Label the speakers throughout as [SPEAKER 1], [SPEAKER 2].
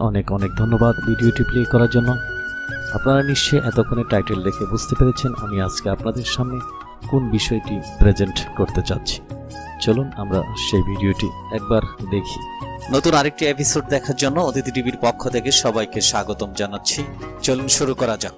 [SPEAKER 1] অনেক অনেক ধন্যবাদ ভিডিওটি প্লে করার জন্য। আপনারা নিশ্চয়ই এতক্ষণে টাইটেল দেখে বুঝতে পেরেছেন আমি আজকে আপনাদের সামনে কোন বিষয়টি প্রেজেন্ট করতে চাচ্ছি। চলুন আমরা সেই ভিডিওটি একবার দেখি।
[SPEAKER 2] নতুন আরেকটি এপিসোড দেখার জন্য অতিথি টিভির পক্ষ থেকে সবাইকে স্বাগতম জানাচ্ছি। চলুন শুরু করা যাক।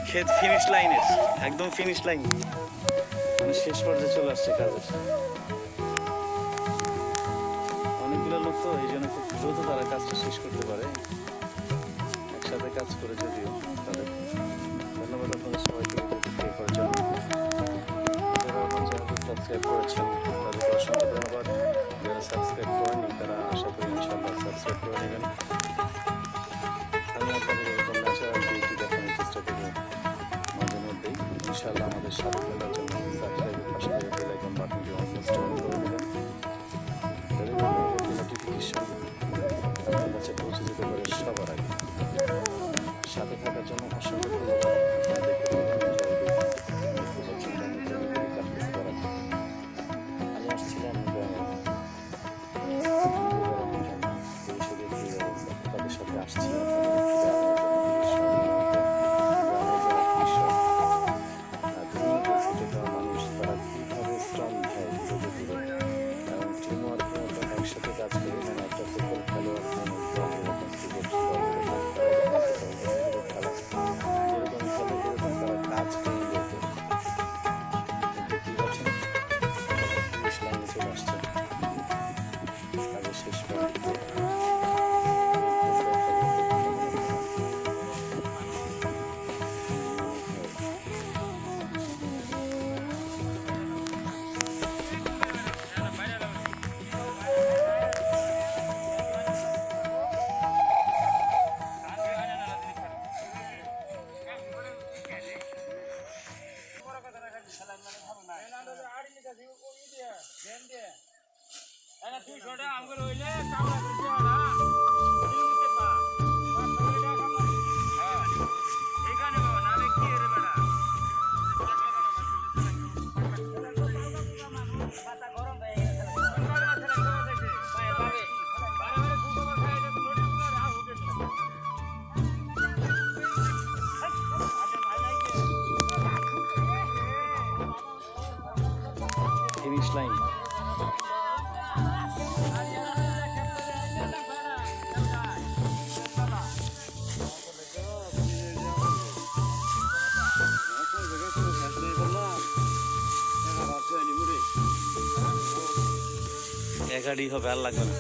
[SPEAKER 3] ক্ষেত ফিনিশ লাইনের একদম ফিনিশ লাইন, মানে শেষ পর্যায়ে চলে আসছে কাজের। অনেকগুলো লোক তো এই জন্য খুব দ্রুত তারা কাজটা শেষ করতে পারে, একসাথে কাজ করে। যদিও তাদের ধন্যবাদ আপনাদের সবাইকে প্লে করার জন্য। যারা আমার চ্যানেলটি সাবস্ক্রাইব করেছেন তাদেরকে অসংখ্য ধন্যবাদ। যারা সাবস্ক্রাইব করেনি তারা আশা করি ইনশাআল্লাহ সাবস্ক্রাইব করে নেবেন। আমি আপনাদের এরকম ন্যাচারাল বিউটি দেখানোর চেষ্টা করব মাঝে মধ্যেই। ইনশাআল্লাহ আমাদের সাথে থাকার জন্য সাবস্ক্রাইবের পাশে বেল আইকন বাটনটি অলমোস্ট অন করে দেবেন, যাতে পরবর্তী নোটিফিকেশন আপনার কাছে পৌঁছে যেতে পারে সবার আগে। সাথে থাকার জন্য অসংখ্য ধন্যবাদ। আমি আসছিলাম তাদের সাথে আসছি মানুষ তারা কীভাবে শ্রম দেয় ধীরে ধীরে, এবং টিম ওয়ার্কের মতো একসাথে কাজ করে। এখানে একটা ফুটবল খেলোয়াড় যেরকম ক্রিকেট খেলা যেরকম খেলে এরকম তারা কাজ করে যেত। দেখতেই পাচ্ছেন ফিনিশ লাইনে চলে আসছে কাজের শেষ পর্যায়ে। ফিনিশ লাইন একাডি হবে, আর লাগবে না।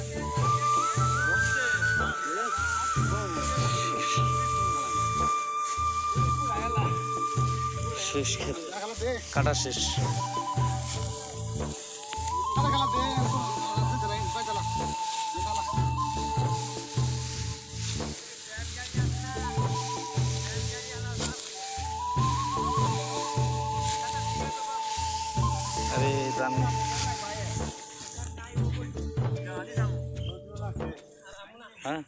[SPEAKER 3] শেষ ক্ষেত কাটা শেষ। আরে জান হ্যাঁ,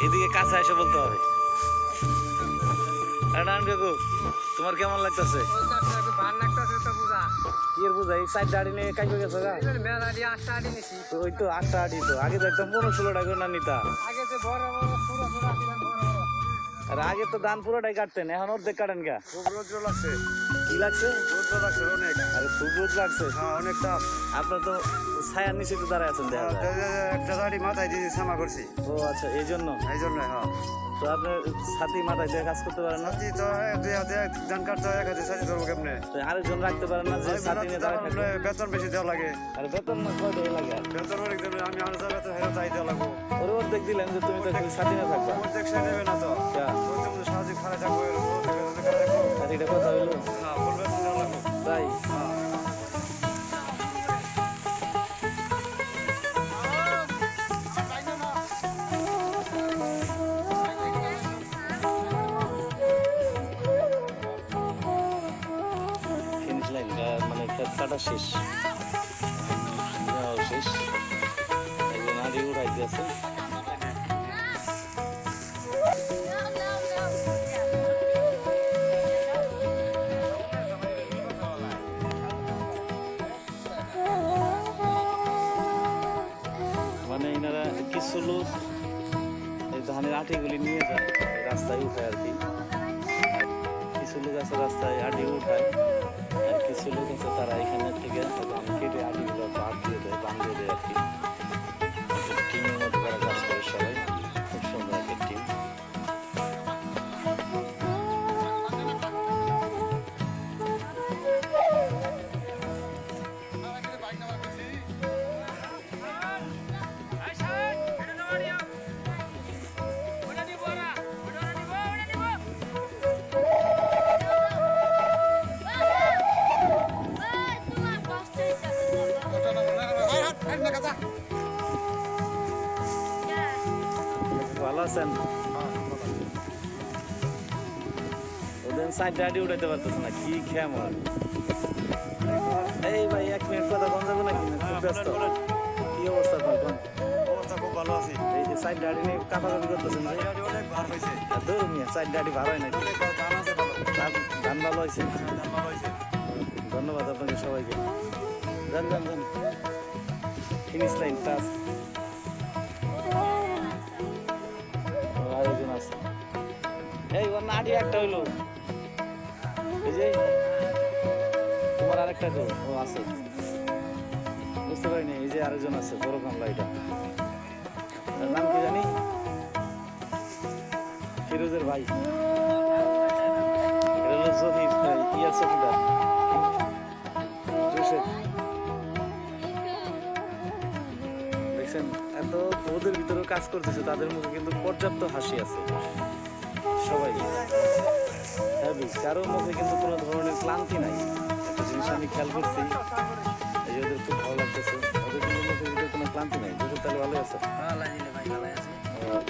[SPEAKER 3] এদিকে কাছে এসে বলতে হবে। নারায়ণ কাকু তোমার কেমন লাগতেছে কি এর বুঝা এই সাইড দাঁড়ি নিয়ে কাইপে গেছে গা তো ওই তো 8টা আড়ি তো আগে তো একদম 15-16 টাকা না নিতা আর আগে তো ধান পুরোটাই কাটতেন এখন অর্ধেক কাটেন গা
[SPEAKER 4] খুব রোদ্র লাগছে,
[SPEAKER 3] কি লাগছে
[SPEAKER 4] রোদ্র লাগছে অনেক।
[SPEAKER 3] আরে খুব রোদ লাগছে
[SPEAKER 4] হ্যাঁ, অনেক তাপ।
[SPEAKER 3] আপনার তো ছায়ার নিচে তো দাঁড়ায় আছেন দেখা যায়
[SPEAKER 4] একটা দাড়ি মাথায় দিয়ে সামা করছি,
[SPEAKER 3] ও আচ্ছা এই জন্য
[SPEAKER 4] এই জন্য। হ্যাঁ,
[SPEAKER 3] তো আপনার ছাতি মাথায় দিয়ে কাজ করতে পারেন না
[SPEAKER 4] সাথী তো দুই হাতে ধান কাটতে হয়, এক হাতে সাথী ধরবো কেমনে?
[SPEAKER 3] তো আরেকজন রাখতে পারেন না যে ছাতি নিয়ে দাঁড়ায় থাকবে
[SPEAKER 4] বেতন বেশি দেওয়া লাগে,
[SPEAKER 3] আরে বেতন না কয় টাকা লাগে
[SPEAKER 4] বেতন অনেক দেবে। আমি আমার যা বেতন হেরো তাই দেওয়া লাগবো।
[SPEAKER 3] ওর অর্ধেক দিলেন যে তুমি তো ছাতি নিয়ে থাকবা
[SPEAKER 4] অর্ধেক সে নেবে না তো,
[SPEAKER 3] যা,
[SPEAKER 4] সাহায্য খারাপ থাকবো।
[SPEAKER 3] ছাতিটা কথা হইলো
[SPEAKER 4] হ্যাঁ, ফুল বেতন দেওয়া লাগবো।
[SPEAKER 3] তাই
[SPEAKER 4] হ্যাঁ,
[SPEAKER 3] ফিনিশ লাইন মানে ক্ষেত কাটা শেষ দেওয়াও শেষ একজন আড়ি উঠাই দিয়েছে মানে এনারা কিছু লোক এই ধানের আটিগুলি নিয়ে যায় রাস্তায় উঠায় আর কি কিছু লোক আছে রাস্তায় আটি উঠায় আর কিছু লোক আছে তারা এখানে থেকে ধান কেটে আটিগুলো বাদ দিয়ে দেয় বাঁধিয়ে দেয় আর কি টিমের মধ্যে তারা কাজ করে সবাই খুব সুন্দর একটা টিম ভালো আছেন ওদের সাইড আটি উঠাইতে পারতেছে না কি খেয়ে আমার এই ভাই 1 মিনিট কথা বন্ধ যাবে নাকি না খুব ব্যস্ত কি অবস্থা আপনার কোন
[SPEAKER 4] অবস্থা খুব ভালো আছি।
[SPEAKER 3] এই যে সাইড গাড়ি নিয়ে কাপাকাপি করতেছেন যে
[SPEAKER 4] গাড়ি অনেক ভার হয়েছে,
[SPEAKER 3] ধরুন মিয়া সাইড গাড়ি ভাড়া হয় নাকি
[SPEAKER 4] অনেক ধান আছে ভালো,
[SPEAKER 3] ধান ভালো হয়েছে
[SPEAKER 4] ধান ভালো হয়েছে।
[SPEAKER 3] ধন্যবাদ আপনাকে সবাইকে যান যান যান ফিনিশ লাইন টাচ আরেকজন আছে এই ওর নাড়ি একটা হইলো এই যে তোমার আরেকটা তো ও আছে বুঝতে পারিনি এই যে আরেকজন আছে বড় কামলা এটা তার নাম কি জানি ফিরোজের ভাই এটা হলো জহির ইয়ার চকিদার জোসেফ দেখছেন এত ওদের ভিতরেও কাজ করতেছে তাদের মুখে কিন্তু পর্যাপ্ত হাসি আছে সবাই হ্যাভি কারোর মুখে কিন্তু কোনো ধরনের ক্লান্তি নাই একটা জিনিস আমি খেয়াল করছি এই যে ওদের খুব ভালো লাগতেছে ওদের কিন্তু মুখে ভিতরে কোনো ক্লান্তি নাই দুটো তাহলে ভালো আছে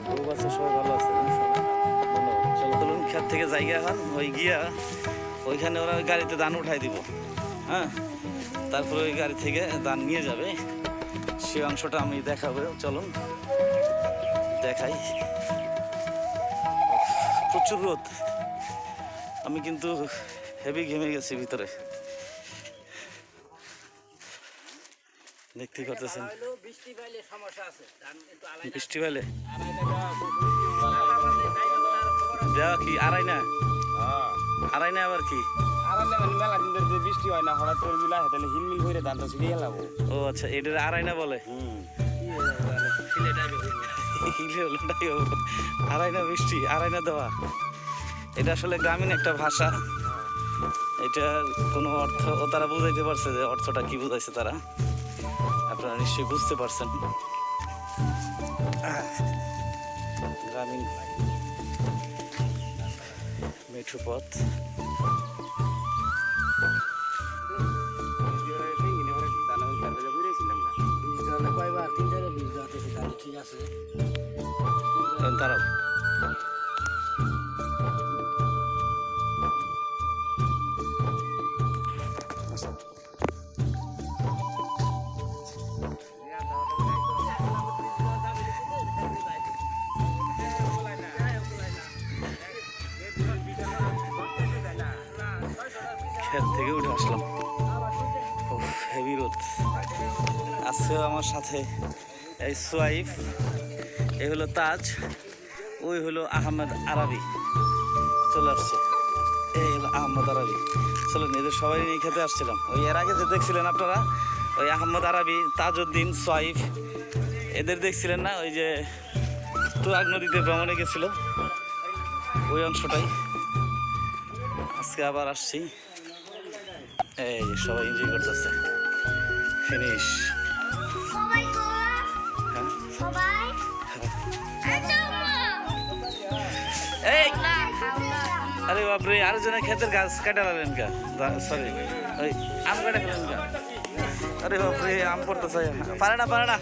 [SPEAKER 3] বউ আছে সবাই ভালো আছে ধন্যবাদ চলো চলুন খেত থেকে জায়গা হন ওই গিয়া ওইখানে ওরা ওই গাড়িতে ধান উঠাই দিব হ্যাঁ তারপরে ওই গাড়ি থেকে ধান নিয়ে যাবে সে অংশটা আমি দেখাবো চলুন দেখাই প্রচুর রোদ আমি কিন্তু হেভি ঘেমে গেছি ভিতরে দেখতে করতেছেন বৃষ্টি পাইলে দেওয়া কি আড়াই না আবার কি
[SPEAKER 4] বৃষ্টি হয় না হঠাৎ করে দিলা তাহলে হিলমিল হয়ে ধানটা ছিঁড়ে গেলাম।
[SPEAKER 3] ও আচ্ছা এটার আড়াই না বলে আড়াই না বৃষ্টি আড়াই না দেওয়া এটা আসলে গ্রামীণ একটা ভাষা এটা কোনো অর্থ ও তারা বুঝাইতে পারছে যে অর্থটা কি বুঝাইছে তারা আপনারা নিশ্চয়ই বুঝতে পারছেন গ্রামীণ মেঠো পথ তারাও ক্ষেত থেকে উঠে আসলাম। হেভি রোদ। আজকেও আমার সাথে এই সোয়াইফ, এই হলো তাজ, ওই হলো আহমেদ আরাবি চলে আসছে। এই হলো আহমদ আরাবি। চলো এদের সবাই নিয়ে খেতে আসছিলাম। ওই এর আগে যে দেখছিলেন আপনারা, ওই আহমদ আরাবি, তাজউদ্দিন, সোয়াইফ, এদের দেখছিলেন না? ওই যে তুরাগ নদীতে ভ্রমণে গেছিল, ওই অংশটাই আজকে আবার আসছি। এই যে সবাই এনজয় করতেছে। ফিনিশ। এই আরে বাপরে, আরেকজনের ক্ষেতের গাছ কাটা ফেলেন কা, সরি ওই আম কাটা ফেলেন কা। আরে বাপরে, আম পড়তেছে, পারে না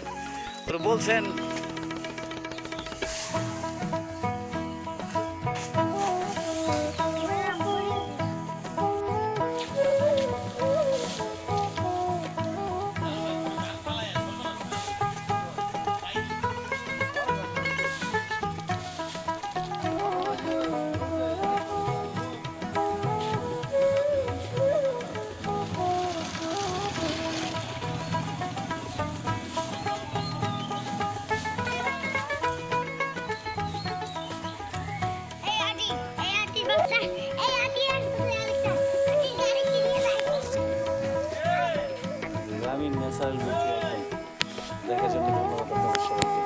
[SPEAKER 3] ওরা বলছেন। গ্রামীণ ন্যাচারাল বিউটি একদম দেখার জন্য ধন্যবাদ আপনাদের সবাইকে।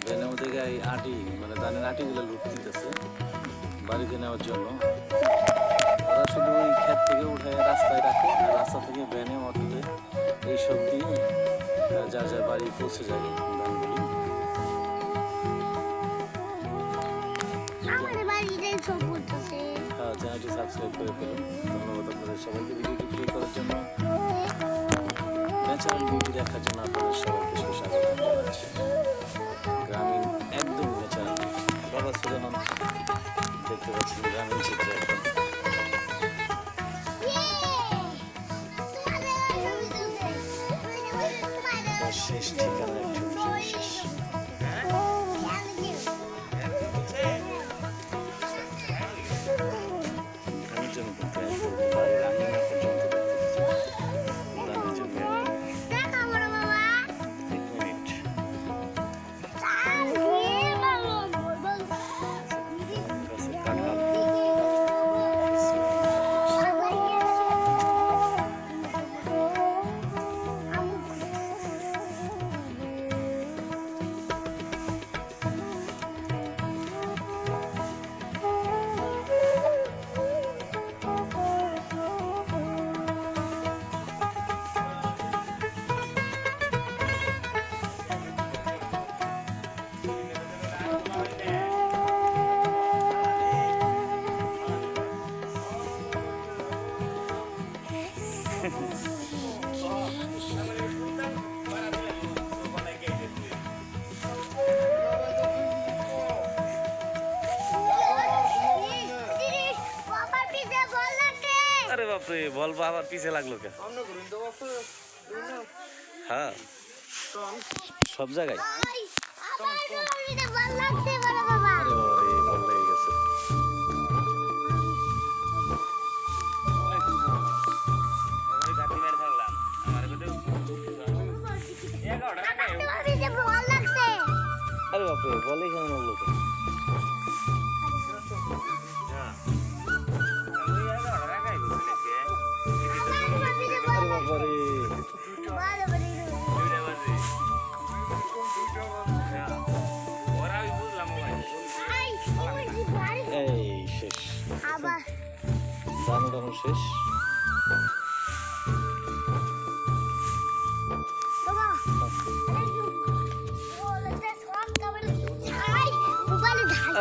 [SPEAKER 3] ভ্যানের মধ্যে এই আটি, মানে ধানের আটিগুলো লুট দিতেছে বাড়িতে নেওয়ার জন্য। ওরা শুধু ওই ক্ষেত থেকে উঠে রাস্তায় রাখে, আর রাস্তা থেকে ভ্যানে অটোতে এইসব দিয়ে যা যা বাড়ি পৌঁছে যায় ধানগুলি। হ্যাঁ, চ্যানেলটি সাবস্ক্রাইব করে ফেলুন। ধন্যবাদ আপনাদের সবাইকে ভিডিওটি প্লে করার জন্য। ন্যাচারাল বিউটি দেখার জন্য আপনাদের সবাইকে স্বাগত জানাচ্ছি। গ্রামীণ একদম ন্যাচারাল বাবা সুলেমান দেখতে পাচ্ছেন গ্রামীণ চিত্র একদম। শেষ ঠিকানা একটু শেষ। গ্রামের জন্য কিন্তু একদম বাড়ির আঙিনা পর্যন্ত দেখতে পাচ্ছি। গ্রামের জন্য এক মিনিট। কাঁঠাল আরে বাপরে, বল আবার পিছে লাগলো কে? হ্যাঁ, সব জায়গায়। আরে বাবারে, বল লেগে গেছে। আরে বাপরে, বল এখানে লাগলো কে? আরে বাবারে, এই শেষ, দানো দানো শেষ।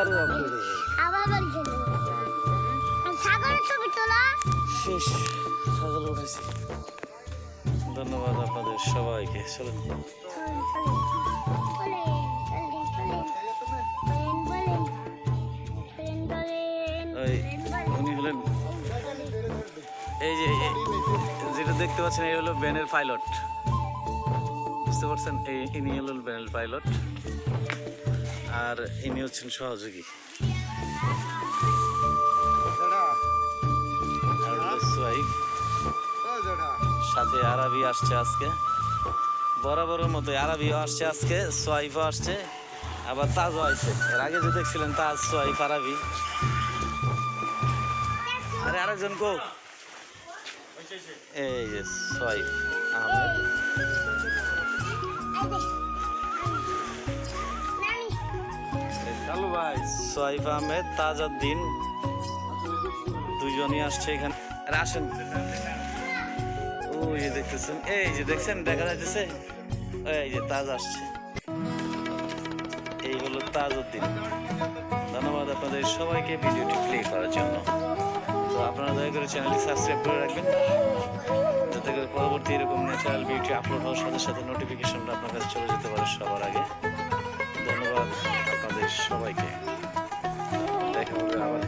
[SPEAKER 5] আরে বাবা, আবার গেল সাগর ছবি তোলা
[SPEAKER 3] শেষ, সকালে উঠেছি। ধন্যবাদ আপনাদের সবাইকে। চলুন ওই উনি হলেন, এই যে যেটা দেখতে পাচ্ছেন এই হলো ব্যানের পাইলট, বুঝতে পারছেন? ইনি হলেন ব্যানের পাইলট আর ইনি হচ্ছেন সহযোগী। আর হলো সোয়াইফ, সাথে আরবি আসছে আজকে, বরাবরের মতো আরবিও আসছে আজকে, সোয়াইফও আসছে, আবার তাজও আসছে। এর আগে যে দেখছিলেন তাজ, সোয়াইফ, আরবি। আরে আরেকজন কো, এই যে সোয়াইফ আহমেদ। কালু ভাই, সোয়াইফ আহমেদ, তাজউদ্দিন দুজনই আসছে এখানে। আরে আসেন, ওই যে দেখতেছেন, এই যে দেখছেন, দেখা যাইতেছে, এই যে তাজ আসছে, এই হলো তাজউদ্দিন। ধন্যবাদ আপনাদের সবাইকে ভিডিওটি প্লে করার জন্য। তো আপনারা দয়া করে চ্যানেলটি সাবস্ক্রাইব করে রাখবেন, যাতে করে পরবর্তী এরকম ন্যাচারাল বিউটি আপলোড হওয়ার সাথে সাথে নোটিফিকেশনটা আপনার কাছে চলে যেতে পারে সবার আগে। ধন্যবাদ আপনাদের সবাইকে। দেখা হবে আবার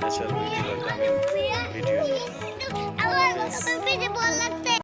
[SPEAKER 3] ন্যাচারাল বিউটি।